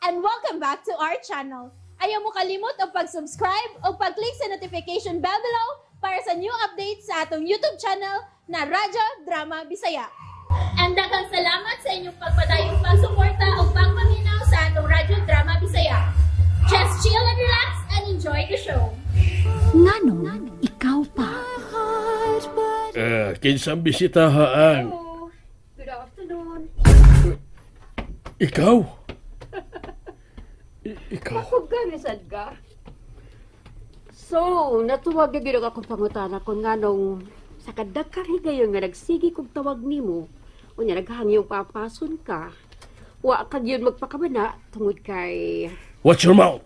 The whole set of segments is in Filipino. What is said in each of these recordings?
and welcome back to our channel. Ayaw mo kalimot o pag-subscribe o pag-click sa notification bell below para sa new updates sa atong YouTube channel na Radyo Drama Bisaya. And daghang salamat sa inyong pagpadayong pagsuporta o pagpaminaw sa atong Radyo Drama Bisaya. Just chill and relax and enjoy the show. Nganong ikaw pa? Kinsang bisitahaan. Hello. Good afternoon. Ikaw? Ikaw? Ako gamisad ka? So, natuwag na ginag akong pangutana kung nganong sa kadakang higayon nga nagsigi kong tawag nimo o niya naghangiyong papason ka. Wa kag yun magpakabana tungod kay... Watch your mouth!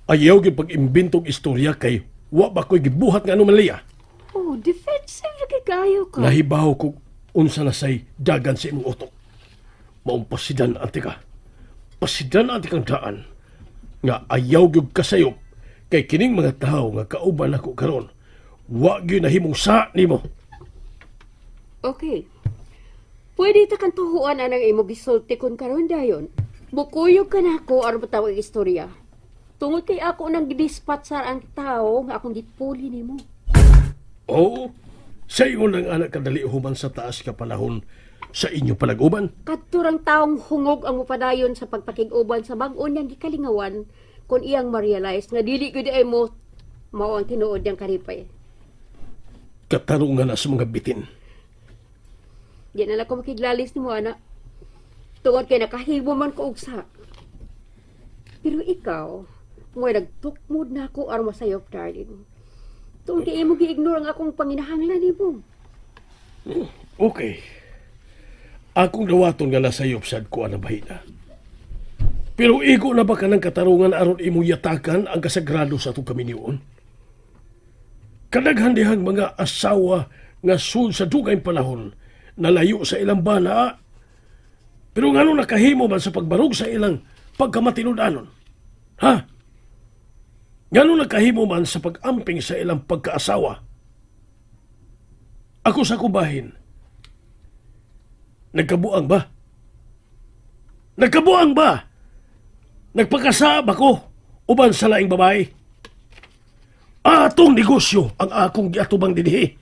Ayaw gid pag-imbintong istorya kay wa ba ko'y gibuhat nga anomalya. Oh, defensive na kayo ka. Nahibaw ko unsa na say dagan sa imong utok. Maong pasidan ante ka. Pasidan ante kang daan. Nga ayaw gyud kasayop kay kining mga tao nga kauban ako karon. Wa gyud nahimong sa nimo. Okay. Pwede ta kang tuhuan anang imo gisulti kon karon dayon. Bukuyog ka na ako aron patawag istorya. Tungod kay ako nang gidispat sa ang tao nga akong gipuli nimo. Oo. Sa iyo lang anak kadali human sa taas ka panahon sa inyo palaguban. Kadturang taong hungog ang mupadayon sa pagpakig-uban sa bag-o niyang gikalingawan kung iyang ma-realize nga dili gud ay mo mao ang tinuod niyang karipay. Katarungan na sa mga bitin. Di na lang ko makiglalis ni mo, anak. Tungod kay nakahibo man ko ugsa. Pero ikaw, mo'y nagtukmod na ako aron masayop, darling. Tungod kay imo gi-ignore ang akong panginahanglan ni mo. Okay. Akong dawaton nga nasayop sad ko ang bahina. Pero iko na ba ka ng katarungan aron imo yatakan ang kasagrado sa itong kaminion? Kadaghandihang mga asawa nga sud sa dugay panahon nalayo sa ilang bana. Pero ngano nakahimo man sa pagbarog sa ilang pagkamatinud-anon? Ha? Ngano nakahimo man sa pag-amping sa ilang pagkaasawa? Ako sa kubahin, nagkabuang ba? Nagkabuang ba? Nagpakasab ako uban sa laing babae? Atong negosyo ang akong giatubang dinhi.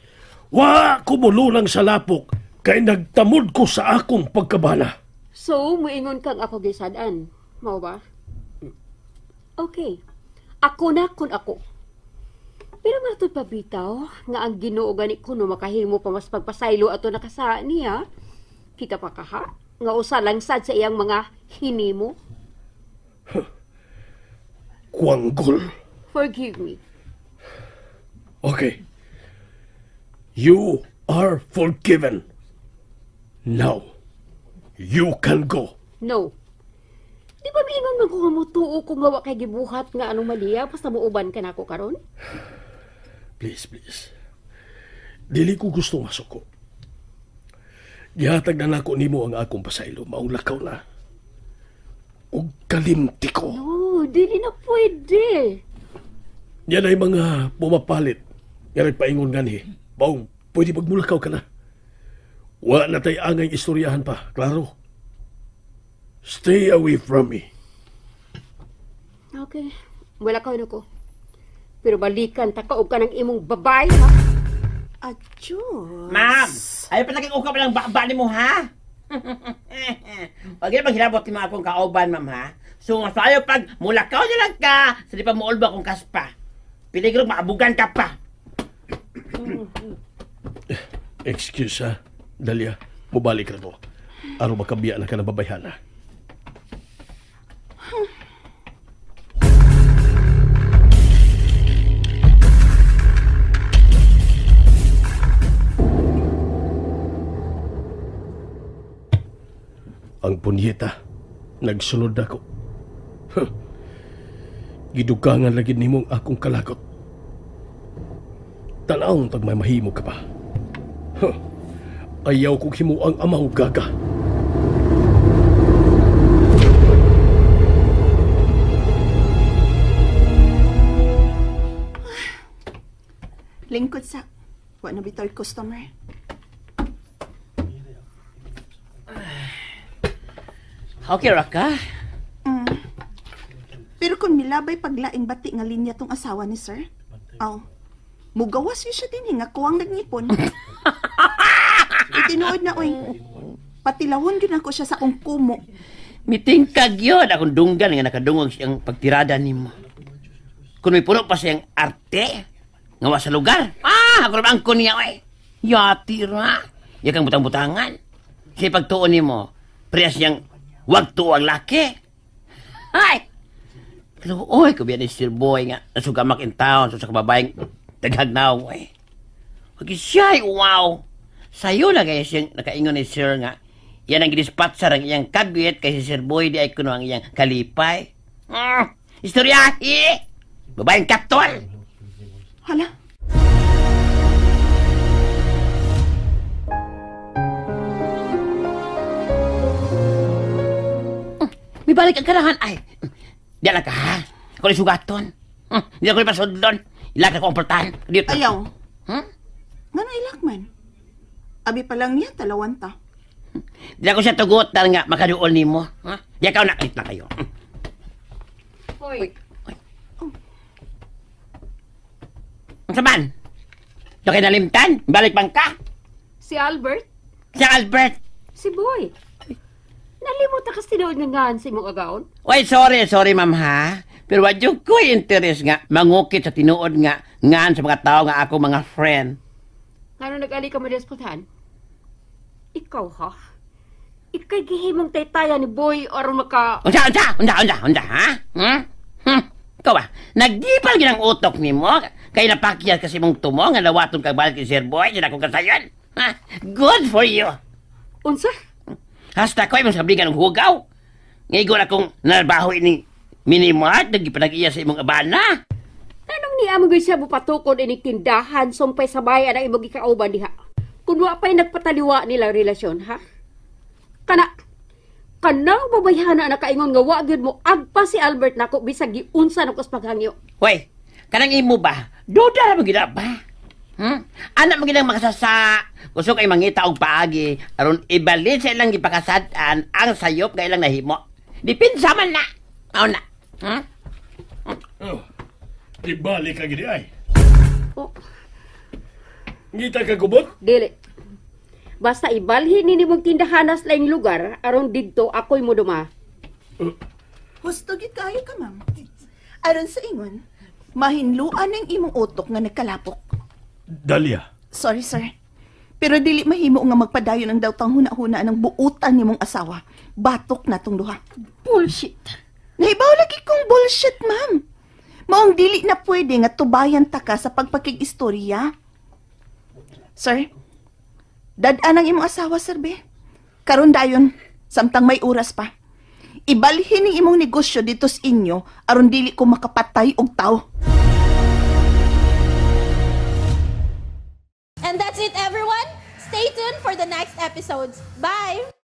Wa ko mululang sa lapok kay nagtamod ko sa akong pagkabana. So, muingon kang ako gisadan. Mao ba? Okay. Ako na kun ako. Pero matod pa bitaw nga ang Ginoo gani kuno makahimo pa mas pagpasaylo ato nakasa niya. Kita pa kaha nga usa lang sad sa iyang mga hinimo. Kuanggol. Forgive me. Okay. You are forgiven. Now, you can go. No. Di ba miingon man ko nga mo tuo kung gawa kay gibuhat nga anong maliya basta muuban ka na ako karon? Please, please. Dili ko gusto masuko. Gihatag na nako nimo ang akong pasaylo, maong lakaw na. Ug kalimti ko. No, dili na pwede. Yan ay mga pumapalit. Yan ay paingon gani. Maong, pwede magmulakaw ka na. Wa na tay angay istoryahan pa, klaro. Stay away from me. Okay. Wala ka na ko. Pero balikan ta kaog ka ng imong babay, ha? Adjust. Ma'am, ayaw pa naging ukap lang bali mo, ha? Pag yun maghilabot ni mga akong kauban, ma'am, ha? So, masayo pag mulakaw na lang ka, sa di pa muulba akong kaspa. Piligro, maabugan ka pa. Excuse, ha? Dalia, mubalik na to. Araw makabiya na ka na babayhana. Ang punyeta, nagsunod ako. Gidugangan lagi nimong akong kalagot. Tanawang tag may mahimo ka pa. Ayaw kong himo ang amaw gaga. Lingkod sa... Wa na bitaw customer. Okay, Raka. labay paglaing bati nga linya tong asawa ni sir. Aw. Mugawas yun siya din nga kuwang nagngipon. Itinuod na oy. Patilawon yun ako siya sa akong kumo. Mitingkag yun akong dunggan nga nakadungog siyang pagtirada nimo. Kung may puno pa siyang arte, nga sa lugar. Ako naman ko niya, oy. Yati ra. Yakang butang-butangan. Kasi pagtuon nimo, priyas siyang wag tuwang laki. Ay! Pero, oy, kabiyan ni Sir Boy nga, nasugamak in town, so sa kababayang daghagnaw, oy. Wag siya, wow! Sayo na kaya siyang nakaingon ni Sir nga, yan ang gidispatsar ang iyang kabit kay si Sir Boy di ay kuno ang iyang kalipay. Istoryahi! Babayang katol! Hala. May balik ang karahan. Ay, di lang ka ha? Ako na sugaton. Di ako na pasudlon. Ilag na ko ang portahan. Ayaw. Nga na ilak man. Abi pa lang niya, talawan ta. Di ako siya tugot na nga makaduol ni mo. Di ako naklit na kayo. Hoy. Ang saman? Ito kayo nalimtan? Balik bang ka? Si Albert? Si Albert. Si Boy. Nalimot na kasi tinood nga ngaan si mong agaon? Wait, sorry ma'am ha. Pero wad yung ko interest nga mangukit sa tinuod nga ngaan sa mga tao nga ako mga friend. Ano nag-ali ka madespotan? Ikaw ha? Ika'y gihimong taytaya ni Boy or maka... Unsa, ha? Ikaw ba? Nagdipal ginang utok ni mo? Kaya napakyat kasi mong tumo nga nawaton kang balik ni Sir Boy, yun akong kasayon. Good for you. Unsa? Hasta ko ay masabligan ng hugaw. Ngayon akong nalabaho ini minimart, nagipanagiya sa imong abana. Anong ni amo siya bupatukod ini tindahan sumpay sa bayan ang imong ikauban diha? Kung wa pa'y nagpataliwa nilang relasyon, ha? Kanang babayhana na kaingon nga wa gyud mo agpa si Albert nako bisag giunsa ng paghangyo. Hoy, kanang imo ba? Duda ra mo gid ba? Anak mo ginang makasasa. Gusto kay mangita og paagi aron ibalin sa ilang gipakasad-an ang sayop nga ilang nahimo. Dipinsa man na. Mao na. Oh, di balik ka gini ay. Oh, Ngita ka gubot? dili. Basta ibalhin ni mong tindahanas laing lugar aron didto ako'y mo duma. Husto gid kayo ka, ma'am. Aron sa ingon, mahinluan ang imong utok nga nagkalapok. Dalia. Sorry, sir. Pero dili mahimo nga magpadayon ang dawtang huna-huna ng buutan nimong asawa. Batok na tong duha. Bullshit. Nahibaw lagi kong bullshit, ma'am. Maong dili na pwede nga tubayan ta ka sa pagpakig-istorya. Sir, dad-an ang imong asawa, sir, be. Karon dayon, samtang may oras pa. Ibalhin ang imong negosyo dito sa inyo aron dili ko makapatay og tao. And that's it, everyone. Stay tuned for the next episodes. Bye!